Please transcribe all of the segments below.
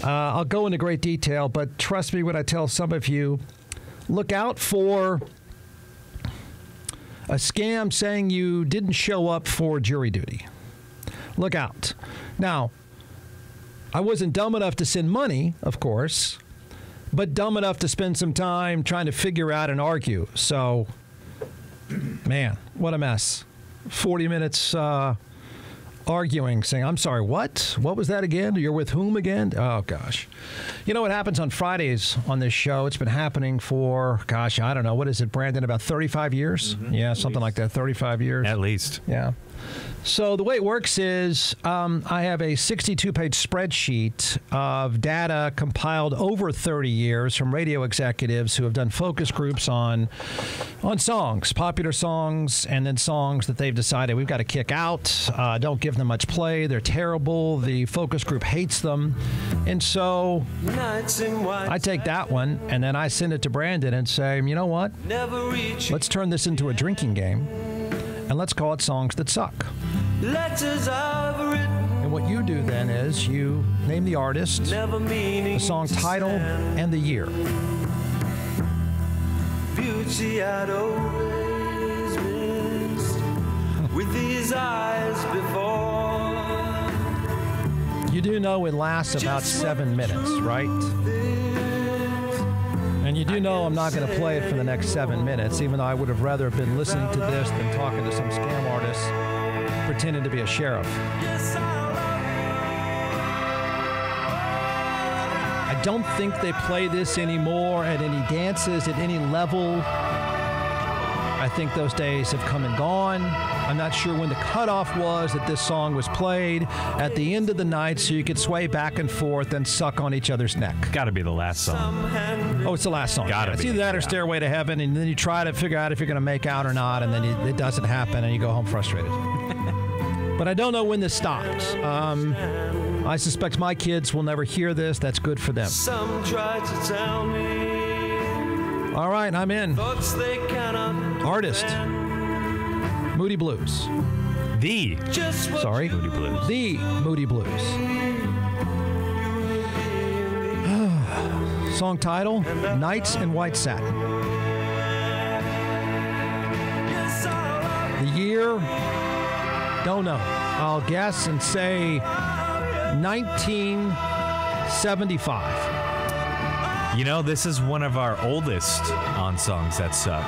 I'll go into great detail, but trust me when I tell some of you, look out for a scam saying you didn't show up for jury duty. Look out. Now, I wasn't dumb enough to send money, of course, but dumb enough to spend some time trying to figure out and argue. So, man, what a mess. 40 minutes arguing, saying, I'm sorry, what? What was that again? You're with whom again? Oh, gosh. You know what happens on Fridays on this show? It's been happening for, gosh, I don't know. What is it, Brandon? About 35 years? Mm-hmm. Yeah, something like that. 35 years. At least. Yeah. So the way it works is I have a 62-page spreadsheet of data compiled over 30 years from radio executives who have done focus groups on songs, popular songs, and then songs that they've decided we've got to kick out, don't give them much play, they're terrible, the focus group hates them. And so I take that one, and then I send it to Brandon and say, you know what? Let's turn this into a drinking game. And let's call it Songs That Suck. And what you do then is you name the artist, the song title, and the year. Beauty I'd always missed with these eyes before. You do know it lasts about 7 minutes, right? And you do know I'm not going to play it for the next 7 minutes, even though I would have rather been listening to this than talking to some scam artist pretending to be a sheriff. I don't think they play this anymore at any dances, at any level. I think those days have come and gone. I'm not sure when the cutoff was that this song was played at the end of the night so you could sway back and forth and suck on each other's neck. Got to be the last song. Oh, it's the last song. Got to be. It's either that or Stairway to Heaven, and then you try to figure out if you're going to make out or not, and then it doesn't happen, and you go home frustrated. But I don't know when this stops. I suspect my kids will never hear this. That's good for them. Some try to tell me. All right, I'm in. Artist. Moody Blues. The Moody Blues. The Moody Blues. Song title, Nights in White Satin. The year, don't know. I'll guess and say 1975. You know, this is one of our oldest on Songs That Suck.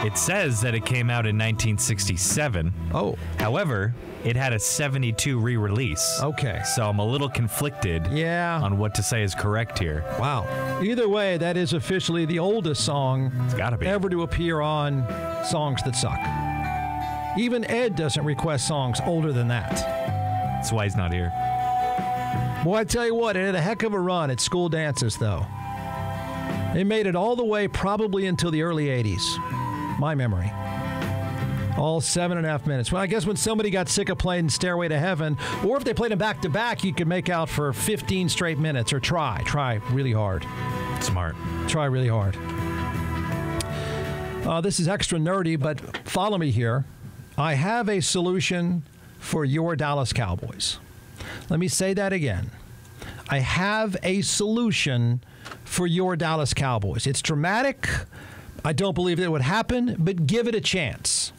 It says that it came out in 1967. Oh. However, it had a 72 re-release. Okay. So I'm a little conflicted on what to say is correct here. Wow. Either way, that is officially the oldest song it's gotta be. Ever to appear on Songs That Suck. Even Ed doesn't request songs older than that. That's why he's not here. Boy, I tell you what, it had a heck of a run at school dances, though. It made it all the way probably until the early 80s. My memory. All 7.5 minutes. Well, I guess when somebody got sick of playing Stairway to Heaven, or if they played them back-to-back, you could make out for 15 straight minutes, or try really hard. Smart. Try really hard. This is extra nerdy, but follow me here. I have a solution for your Dallas Cowboys. Let me say that again. I have a solution for your Dallas Cowboys. It's dramatic. I don't believe it would happen, but give it a chance.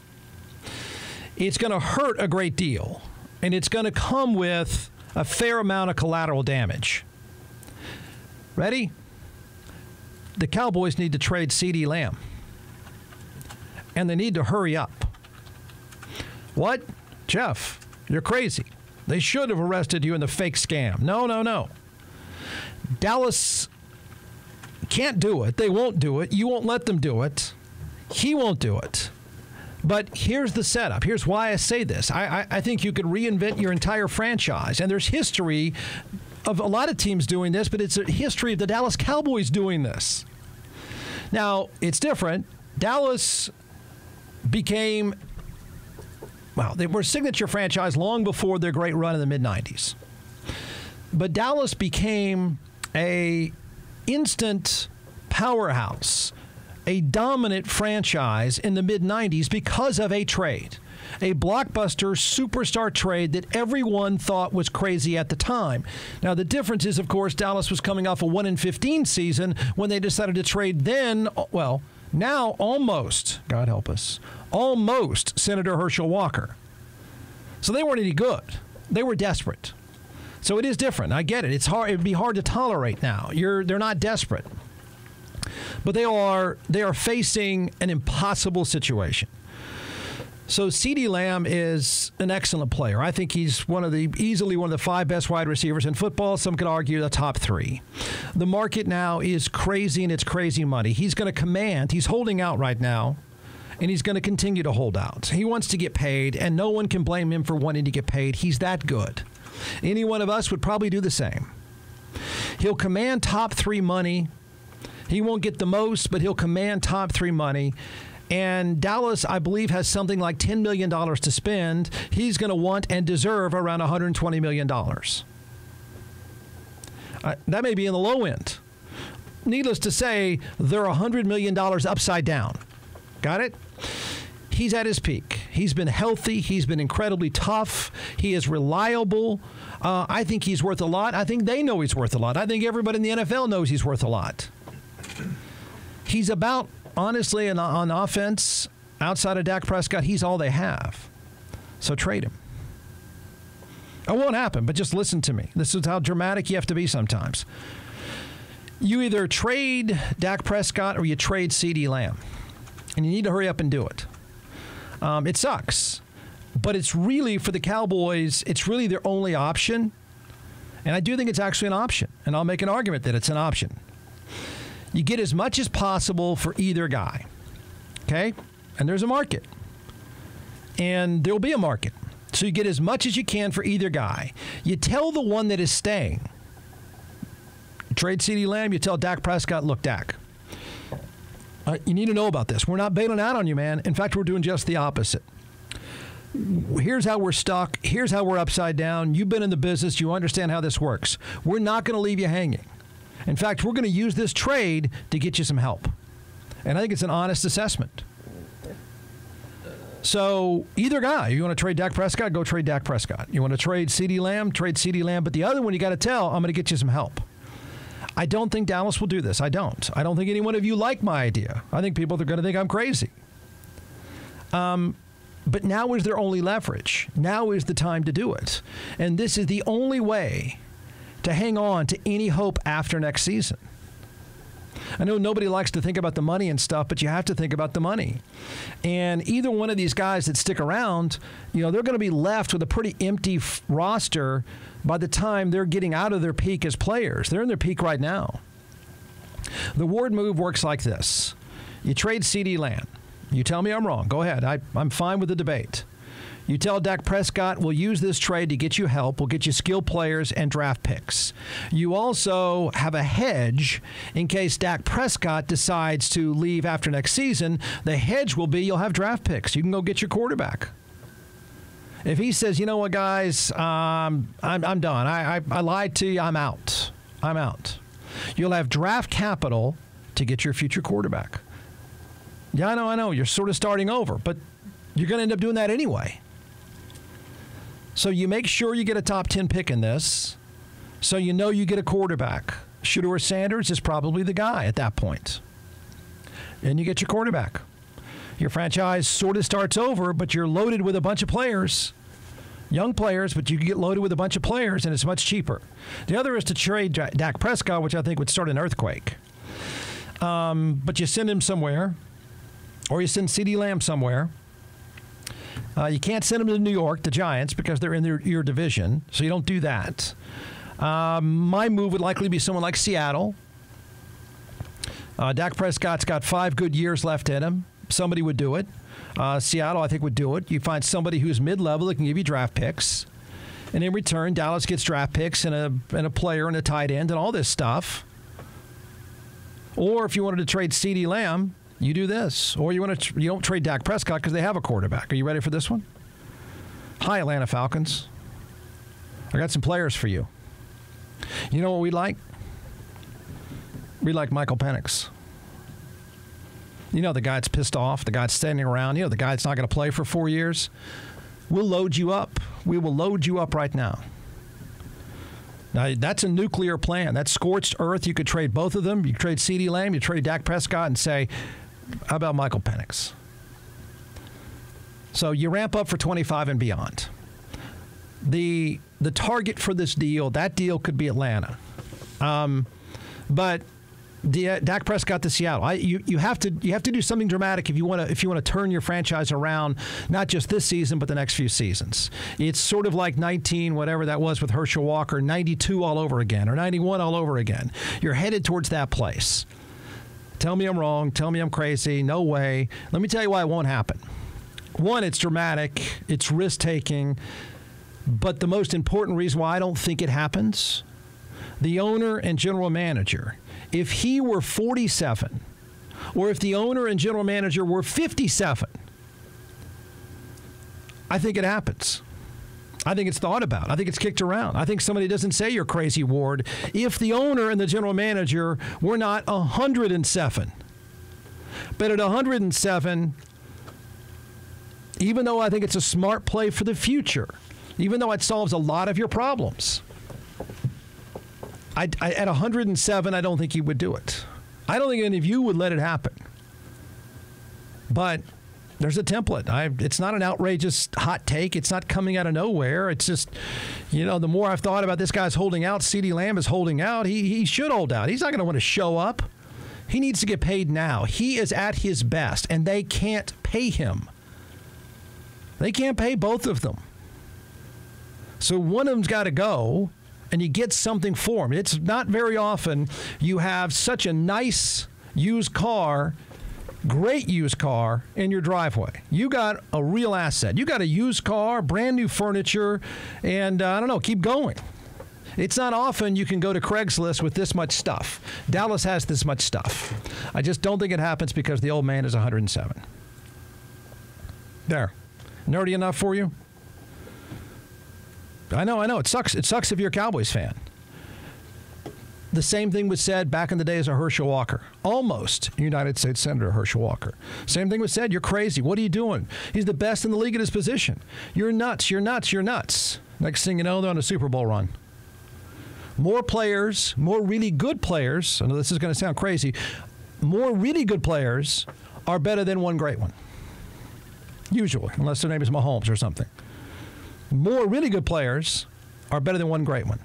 It's going to hurt a great deal, and it's going to come with a fair amount of collateral damage. Ready? The Cowboys need to trade CeeDee Lamb, and they need to hurry up. What? Jeff, you're crazy. They should have arrested you in the fake scam. No. Dallas can't do it. They won't do it. You won't let them do it. He won't do it. But here's the setup. Here's why I say this. I think you could reinvent your entire franchise. And there's history of a lot of teams doing this, but it's a history of the Dallas Cowboys doing this. Now, it's different. Dallas became, well, they were a signature franchise long before their great run in the mid-90s. But Dallas became a instant powerhouse, a dominant franchise in the mid-'90s because of a trade. A blockbuster superstar trade that everyone thought was crazy at the time. Now, the difference is, of course, Dallas was coming off a 1-15 season when they decided to trade then, well, now almost, God help us, almost Senator Herschel Walker. So they weren't any good. They were desperate. So it is different. I get it. It's hard. It'd be hard to tolerate now. They're not desperate. But they are facing an impossible situation. So CeeDee Lamb is an excellent player. I think he's easily one of the 5 best wide receivers in football. Some could argue the top 3. The market now is crazy, and it's crazy money. He's going to command. He's holding out right now, and he's going to continue to hold out. He wants to get paid, and no one can blame him for wanting to get paid. He's that good. Any one of us would probably do the same. He'll command top 3 money. He won't get the most, but he'll command top 3 money. And Dallas, I believe, has something like $10 million to spend. He's going to want and deserve around $120 million. That may be in the low end. Needless to say, they're $100 million upside down. Got it? He's at his peak. He's been healthy. He's been incredibly tough. He is reliable. I think he's worth a lot. I think they know he's worth a lot. I think everybody in the NFL knows he's worth a lot. He's about, honestly, on offense, outside of Dak Prescott, he's all they have. So trade him. It won't happen, but just listen to me. This is how dramatic you have to be sometimes. You either trade Dak Prescott or you trade CeeDee Lamb. And you need to hurry up and do it. It sucks. But it's really, for the Cowboys, it's really their only option. And I do think it's actually an option. And I'll make an argument that it's an option. You get as much as possible for either guy. Okay? And there's a market. And there'll be a market. So you get as much as you can for either guy. You tell the one that is staying. Trade CeeDee Lamb, you tell Dak Prescott, look, Dak, you need to know about this. We're not bailing out on you, man. In fact, we're doing just the opposite. Here's how we're stuck. Here's how we're upside down. You've been in the business. You understand how this works. We're not going to leave you hanging. In fact, we're going to use this trade to get you some help. And I think it's an honest assessment. So either guy, you want to trade Dak Prescott, go trade Dak Prescott. You want to trade CeeDee Lamb, trade CeeDee Lamb. But the other one, you got to tell, I'm going to get you some help. I don't think Dallas will do this. I don't. I don't think any one of you like my idea. I think people are going to think I'm crazy. But now is their only leverage. Now is the time to do it. And this is the only way to hang on to any hope after next season. I know nobody likes to think about the money and stuff, but you have to think about the money. And either one of these guys that stick around, you know, they're going to be left with a pretty empty roster by the time they're getting out of their peak as players. They're in their peak right now. The Ward move works like this. You trade CeeDee Lamb. You tell me I'm wrong. Go ahead. I'm fine with the debate. You tell Dak Prescott, we'll use this trade to get you help. We'll get you skilled players and draft picks. You also have a hedge in case Dak Prescott decides to leave after next season. The hedge will be you'll have draft picks. You can go get your quarterback. If he says, you know what, guys, I'm done. I lied to you. I'm out. I'm out. You'll have draft capital to get your future quarterback. Yeah, I know. You're sort of starting over, but you're going to end up doing that anyway. So you make sure you get a top 10 pick in this, so you know you get a quarterback. Shedeur Sanders is probably the guy at that point. And you get your quarterback. Your franchise sort of starts over, but you're loaded with a bunch of players. Young players, but you can get loaded with a bunch of players, and it's much cheaper. The other is to trade Dak Prescott, which I think would start an earthquake. But you send him somewhere, or you send CeeDee Lamb somewhere. You can't send them to New York, the Giants, because they're in your division, so you don't do that. My move would likely be someone like Seattle. Dak Prescott's got 5 good years left in him. Somebody would do it. Seattle, I think, would do it. You find somebody who's mid-level that can give you draft picks. And in return, Dallas gets draft picks and a player and a tight end and all this stuff. Or if you wanted to trade CeeDee Lamb, you do this. Or you don't trade Dak Prescott because they have a quarterback. Are you ready for this one? Hi, Atlanta Falcons. I got some players for you. You know what we like? We like Michael Penix. You know, the guy that's pissed off, the guy that's standing around, you know, the guy that's not going to play for 4 years. We'll load you up. We will load you up right now. Now, that's a nuclear plan. That's scorched earth. You could trade both of them. You could trade CeeDee Lamb. You trade Dak Prescott and say, how about Michael Penix? So you ramp up for 25 and beyond. The target for this deal, that deal could be Atlanta. But Dak Prescott to Seattle. You have to do something dramatic if you want to turn your franchise around, not just this season but the next few seasons. It's sort of like 19 whatever that was with Herschel Walker, 92 all over again, or 91 all over again. You're headed towards that place. Tell me I'm wrong. Tell me I'm crazy. No way. Let me tell you why it won't happen. One, it's dramatic. It's risk-taking. But the most important reason why I don't think it happens, the owner and general manager, if he were 47, or if the owner and general manager were 57, I think it happens. I think it's thought about. I think it's kicked around. I think somebody doesn't say you're crazy, Ward, if the owner and the general manager were not 107. But at 107, even though I think it's a smart play for the future, even though it solves a lot of your problems, at 107, I don't think he would do it. I don't think any of you would let it happen. But there's a template. It's not an outrageous hot take. It's not coming out of nowhere. It's just, you know, the more I've thought about this guy's holding out, CeeDee Lamb is holding out. He should hold out. He's not going to want to show up. He needs to get paid now. He is at his best, and they can't pay him. They can't pay both of them. So one of them's got to go, and you get something for him. It's not very often you have such a nice used car, great used car in your driveway. You got a real asset. You got a used car, brand new furniture, and I don't know, keep going. It's not often you can go to Craigslist with this much stuff. Dallas has this much stuff. I just don't think it happens because the old man is 107. There. Nerdy enough for you? I know. It sucks. It sucks if you're a Cowboys fan. The same thing was said back in the days of Herschel Walker. Almost United States Senator Herschel Walker. Same thing was said. You're crazy. What are you doing? He's the best in the league at his position. You're nuts. You're nuts. You're nuts. Next thing you know, they're on a Super Bowl run. More players, more really good players. I know this is going to sound crazy. More really good players are better than one great one. Usually, unless their name is Mahomes or something. More really good players are better than one great one.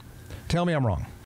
Tell me I'm wrong.